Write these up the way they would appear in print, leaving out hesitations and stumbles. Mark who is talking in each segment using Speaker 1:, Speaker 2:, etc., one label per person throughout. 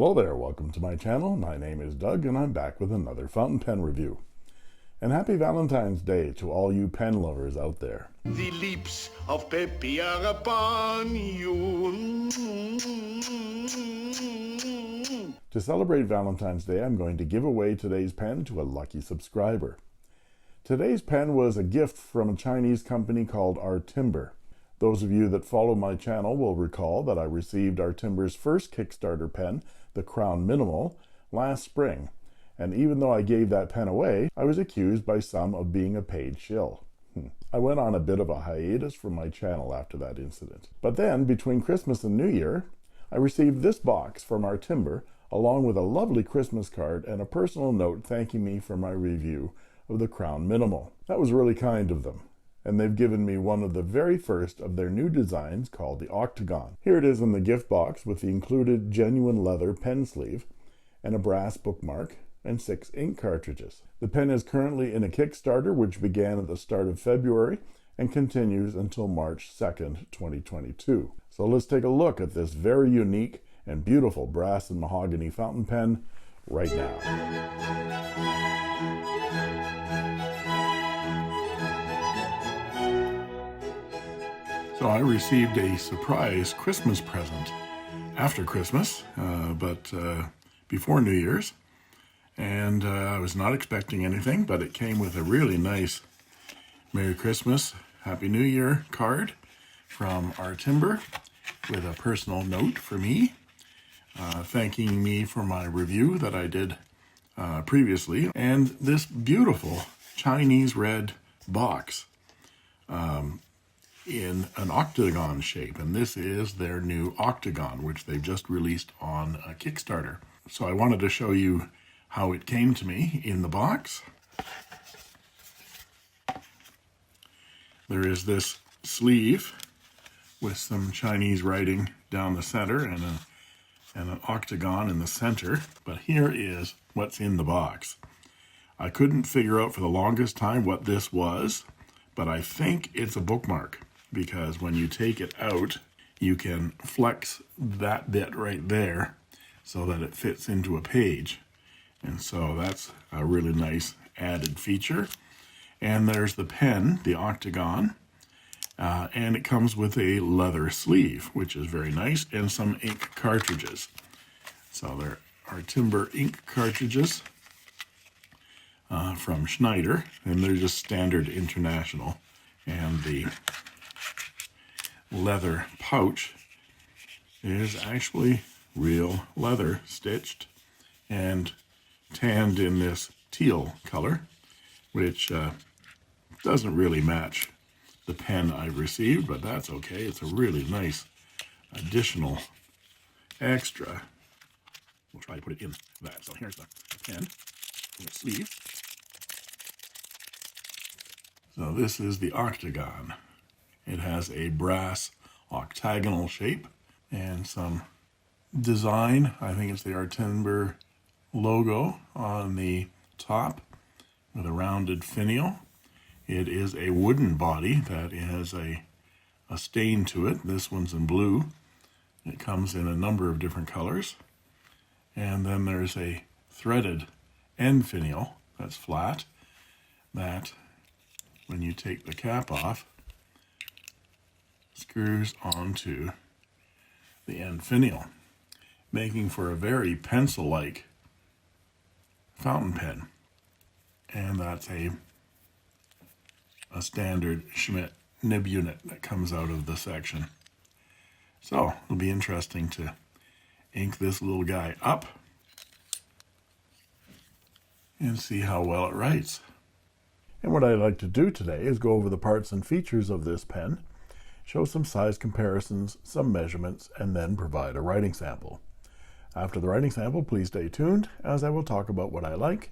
Speaker 1: Hello there, welcome to my channel. My name is Doug and I'm back with another fountain pen review. And happy Valentine's Day to all you pen lovers out there.
Speaker 2: The lips of Peppy are upon you.
Speaker 1: To celebrate Valentine's Day, I'm going to give away today's pen to a lucky subscriber. Today's pen was a gift from a Chinese company called Artimber. Those of you that follow my channel will recall that I received Artimber's first Kickstarter pen, the Crown Minimal, last spring. And even though I gave that pen away, I was accused by some of being a paid shill. I went on a bit of a hiatus from my channel after that incident. But then, between Christmas and New Year, I received this box from Artimber, along with a lovely Christmas card and a personal note thanking me for my review of the Crown Minimal. That was really kind of them. And they've given me one of the very first of their new designs called the Octagon. Here it is in the gift box with the included genuine leather pen sleeve and a brass bookmark and 6 ink cartridges. The pen is currently in a Kickstarter which began at the start of February and continues until March 2nd, 2022. So let's take a look at this very unique and beautiful brass and mahogany fountain pen right now. So I received a surprise Christmas present after Christmas, but before New Year's. And I was not expecting anything, but it came with a really nice Merry Christmas, Happy New Year card from Artimber with a personal note for me, thanking me for my review that I did previously, and this beautiful Chinese red box in an octagon shape, and this is their new Octagon, which they've just released on a Kickstarter. So I wanted to show you how it came to me in the box. There is this sleeve with some Chinese writing down the center and an octagon in the center, but here is what's in the box. I couldn't figure out for the longest time what this was, but I think it's a bookmark, because when you take it out, you can flex that bit right there so that it fits into a page. And so that's a really nice added feature. And there's the pen, the Octagon, and it comes with a leather sleeve, which is very nice, and some ink cartridges. So there are Artimber ink cartridges from Schneider, and they're just standard international. And the leather pouch is actually real leather, stitched and tanned in this teal color, which doesn't really match the pen I received, but that's okay. It's a really nice additional extra. We'll try to put it in that. So here's the pen in its sleeve. So this is the Octagon. It has a brass octagonal shape and some design. I think it's the Artimber logo on the top with a rounded finial. It is a wooden body that has a stain to it. This one's in blue. It comes in a number of different colors. And then there's a threaded end finial that's flat, that when you take the cap off, screws onto the end finial, making for a very pencil-like fountain pen. And that's a standard Schmidt nib unit that comes out of the section. So it'll be interesting to ink this little guy up and see how well it writes. And what I'd like to do today is go over the parts and features of this pen, show some size comparisons, some measurements, and then provide a writing sample. After the writing sample, please stay tuned, as I will talk about what I like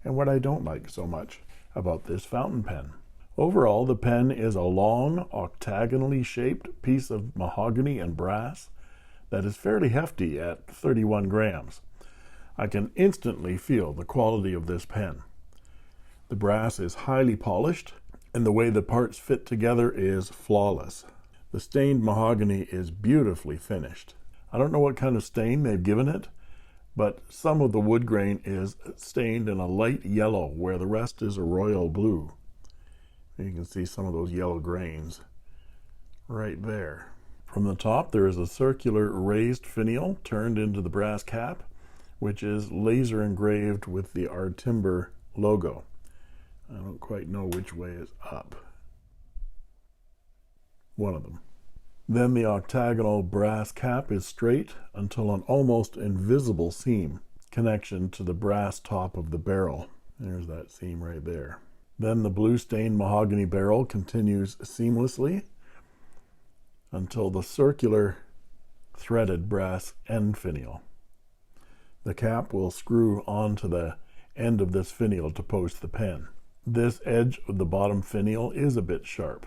Speaker 1: and what I don't like so much about this fountain pen. Overall, the pen is a long, octagonally shaped piece of mahogany and brass that is fairly hefty at 31 grams. I can instantly feel the quality of this pen. The brass is highly polished, and the way the parts fit together is flawless. The stained mahogany is beautifully finished. I don't know what kind of stain they've given it, but some of the wood grain is stained in a light yellow where the rest is a royal blue. You can see some of those yellow grains right there. From the top there is a circular raised finial turned into the brass cap, which is laser engraved with the Artimber logo. I don't quite know which way is up. One of them. Then the octagonal brass cap is straight until an almost invisible seam connection to the brass top of the barrel. There's that seam right there. Then the blue stained mahogany barrel continues seamlessly until the circular threaded brass end finial. The cap will screw onto the end of this finial to post the pen. This edge of the bottom finial is a bit sharp.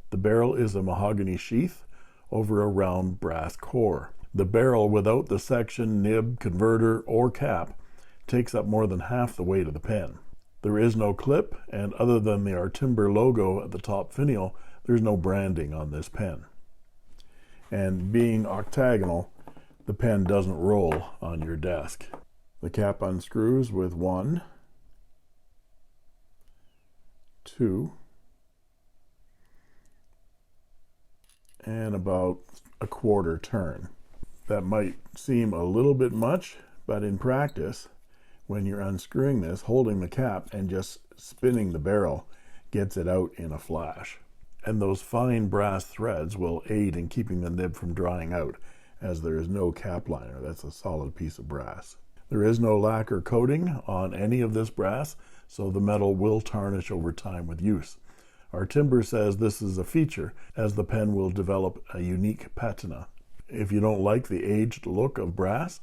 Speaker 1: The barrel is a mahogany sheath over a round brass core. The barrel without the section, nib, converter, or cap takes up more than half the weight of the pen. There is no clip, and other than the Artimber logo at the top finial, there's no branding on this pen. And being octagonal, the pen doesn't roll on your desk. The cap unscrews with 1, 2, and about a quarter turn. That might seem a little bit much, but in practice, when you're unscrewing this, holding the cap and just spinning the barrel gets it out in a flash. And those fine brass threads will aid in keeping the nib from drying out, as there is no cap liner. That's a solid piece of brass. There is no lacquer coating on any of this brass, so the metal will tarnish over time with use. Artimber says this is a feature, as the pen will develop a unique patina. If you don't like the aged look of brass,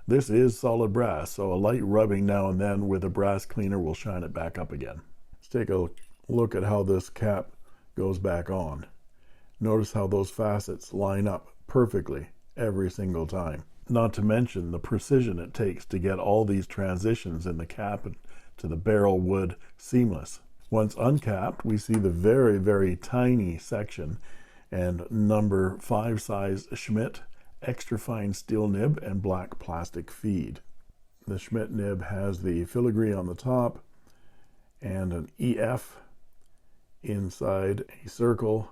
Speaker 1: this is solid brass, so a light rubbing now and then with a brass cleaner will shine it back up again. Let's take a look at how this cap goes back on. Notice how those facets line up perfectly every single time. Not to mention the precision it takes to get all these transitions in the cap to the barrel wood seamless. Once uncapped, we see the very, very tiny section and number 5 size Schmidt extra fine steel nib and black plastic feed. The Schmidt nib has the filigree on the top and an EF inside a circle,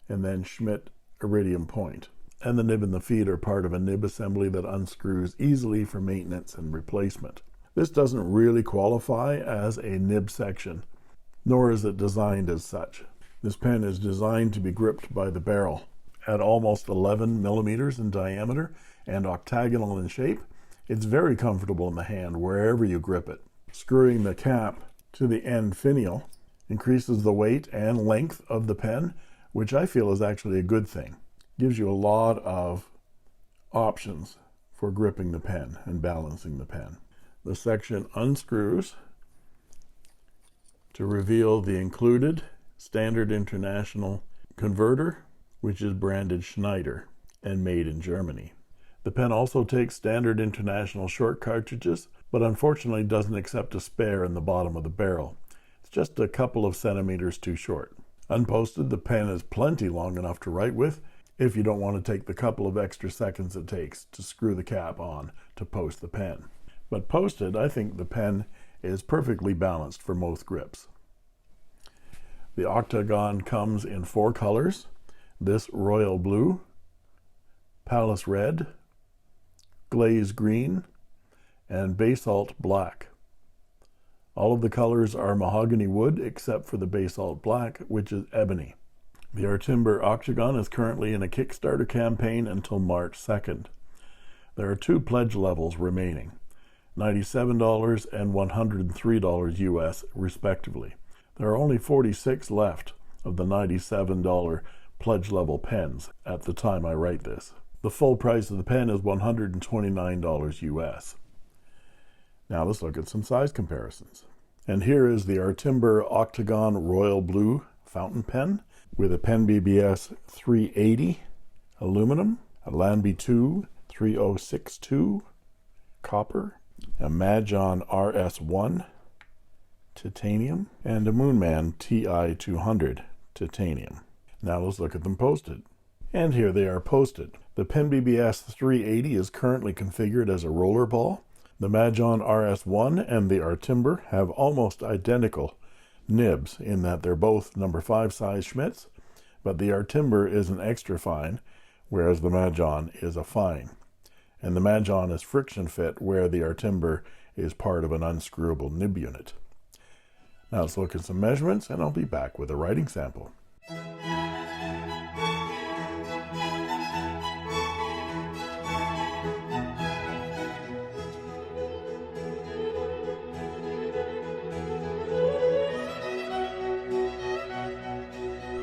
Speaker 1: and then Schmidt iridium point. And the nib and the feed are part of a nib assembly that unscrews easily for maintenance and replacement. This doesn't really qualify as a nib section, nor is it designed as such. This pen is designed to be gripped by the barrel. At almost 11 millimeters in diameter and octagonal in shape, it's very comfortable in the hand wherever you grip it. Screwing the cap to the end finial increases the weight and length of the pen, which I feel is actually a good thing. Gives you a lot of options for gripping the pen and balancing the pen. The section unscrews to reveal the included Standard International converter, which is branded Schneider and made in Germany. The pen also takes Standard International short cartridges, but unfortunately doesn't accept a spare in the bottom of the barrel. It's just a couple of centimeters too short. Unposted, the pen is plenty long enough to write with if you don't want to take the couple of extra seconds it takes to screw the cap on to post the pen. But posted, I think the pen is perfectly balanced for most grips. The Octagon comes in 4 colors: this royal blue, palace red, glaze green, and basalt black. All of the colors are mahogany wood except for the basalt black, which is ebony. The Artimber Octagon is currently in a Kickstarter campaign until March 2nd. There are 2 pledge levels remaining, $97 and $103 US respectively. There are only 46 left of the $97 pledge level pens at the time I write this. The full price of the pen is $129 US. Now let's look at some size comparisons. And here is the Artimber Octagon Royal Blue fountain pen with a Pen BBS 380 aluminum, a Lanby 2 3062 copper, a Majon RS1 titanium, and a Moonman TI 200 titanium. Now let's look at them posted. And here they are posted. The Pen BBS 380 is currently configured as a roller ball. The Majon RS1 and the Artimber have almost identical nibs in that they're both number 5 size Schmitz, but the Artimber is an extra fine, whereas the Majon is a fine. And the Majon is friction fit, where the Artimber is part of an unscrewable nib unit. Now let's look at some measurements, and I'll be back with a writing sample.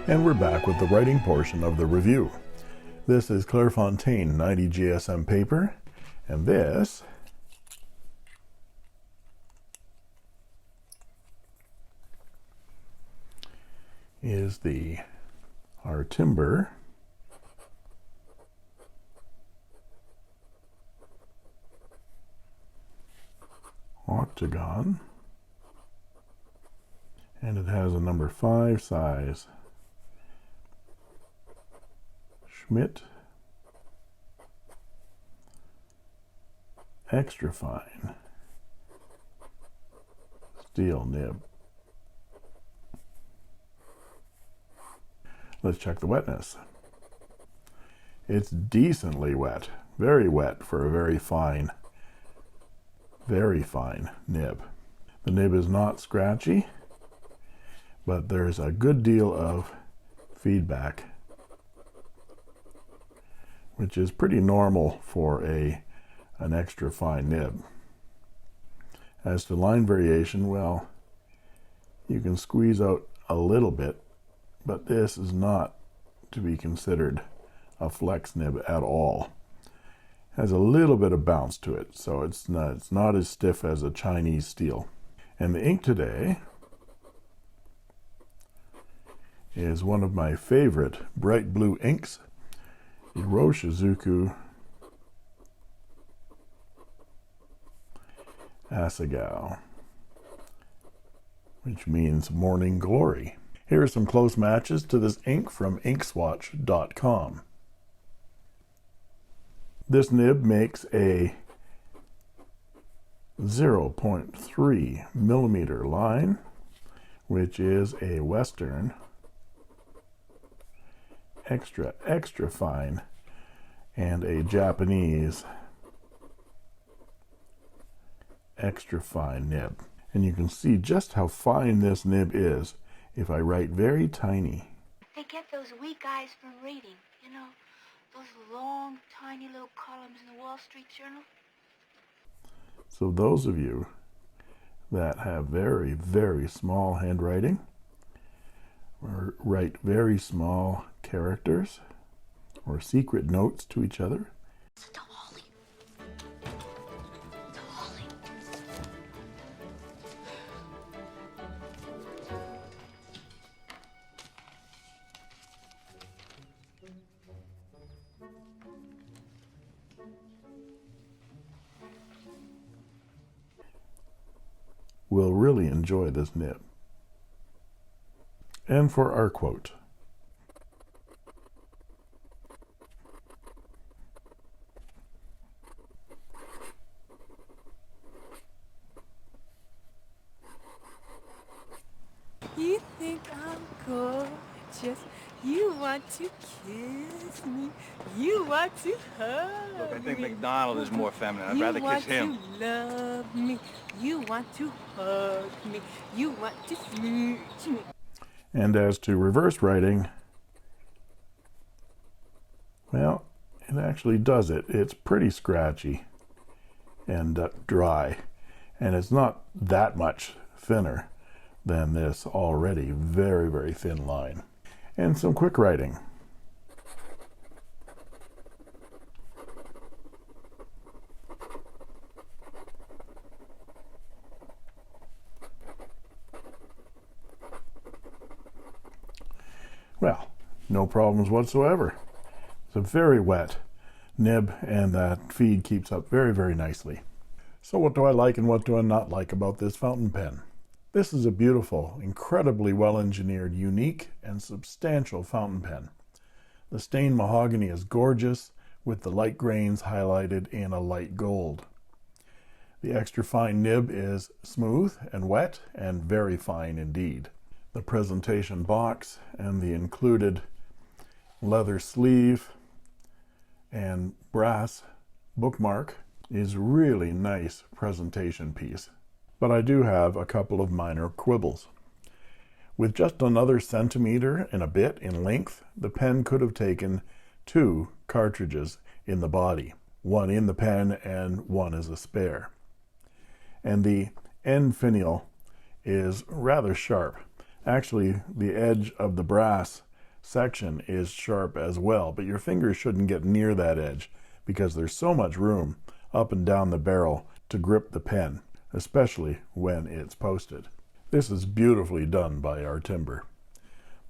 Speaker 1: And we're back with the writing portion of the review. This is Clairefontaine 90 GSM paper, and this is the Artimber Octagon, and it has a number 5 size Schmidt extra fine steel nib. Let's check the wetness. It's decently wet, very wet for a very fine nib. The nib is not scratchy, but there's a good deal of feedback, which is pretty normal for an extra fine nib. As to line variation, well, you can squeeze out a little bit, but this is not to be considered a flex nib at all. It has a little bit of bounce to it, so it's not as stiff as a Chinese steel. And the ink today is one of my favorite bright blue inks, the Roshizuku Asagao, which means morning glory. Here are some close matches to this ink from inkswatch.com. This nib makes a 0.3 millimeter line, which is a Western extra fine, and a Japanese extra fine nib. And you can see just how fine this nib is if I write very tiny.
Speaker 3: They get those weak eyes from reading, you know, those long, tiny little columns in the Wall Street Journal.
Speaker 1: So those of you that have very, very small handwriting, or write very small characters or secret notes to each other, will really enjoy this nib. And for our quote,
Speaker 4: you think I'm gorgeous, you want to kiss me, you want to hug me.
Speaker 5: Look, I think McDonald is more feminine. I'd rather kiss him.
Speaker 4: You want to love me, you want to hug me, you want to smooch me.
Speaker 1: and as to reverse writing, well, it actually does it. It's pretty scratchy and dry, and it's not that much thinner than this already very, very thin line. And some quick writing. Well, no problems whatsoever. It's a very wet nib, and that feed keeps up very, very nicely. So what do I like and what do I not like about this fountain pen? This is a beautiful, incredibly well-engineered, unique, and substantial fountain pen. The stained mahogany is gorgeous, with the light grains highlighted in a light gold. The extra fine nib is smooth and wet and very fine indeed. The presentation box and the included leather sleeve and brass bookmark is really nice presentation piece. But I do have a couple of minor quibbles. With just another centimeter and a bit in length, the pen could have taken 2 cartridges in the body, one in the pen and one as a spare. And the end finial is rather sharp. Actually, the edge of the brass section is sharp as well, but your fingers shouldn't get near that edge because there's so much room up and down the barrel to grip the pen, especially when it's posted. This is beautifully done by Artimber.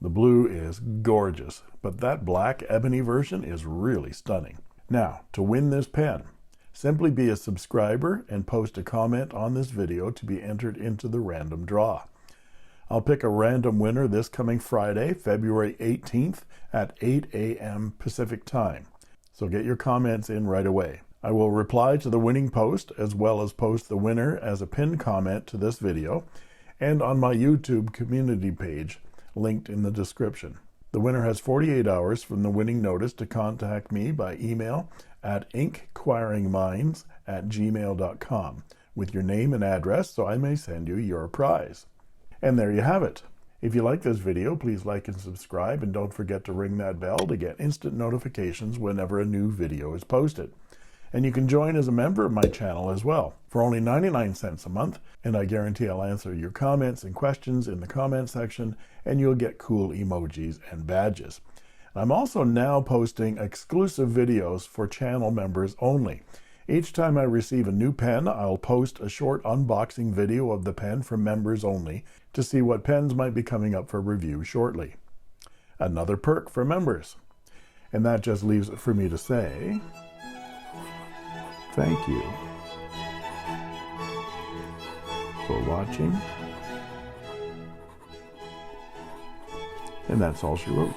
Speaker 1: The blue is gorgeous, but that black ebony version is really stunning. Now, to win this pen, simply be a subscriber and post a comment on this video to be entered into the random draw. I'll pick a random winner this coming Friday, February 18th at 8 a.m. Pacific time. So get your comments in right away. I will reply to the winning post as well as post the winner as a pinned comment to this video and on my YouTube community page linked in the description. The winner has 48 hours from the winning notice to contact me by email at inkquiringminds@gmail.com with your name and address so I may send you your prize. And there you have it. If you like this video, please like and subscribe, and don't forget to ring that bell to get instant notifications whenever a new video is posted. And you can join as a member of my channel as well for only 99 cents a month, and I guarantee I'll answer your comments and questions in the comment section, and you'll get cool emojis and badges. I'm also now posting exclusive videos for channel members only. Each time I receive a new pen, I'll post a short unboxing video of the pen for members only to see what pens might be coming up for review shortly. Another perk for members. And that just leaves it for me to say, thank you for watching. And that's all she wrote.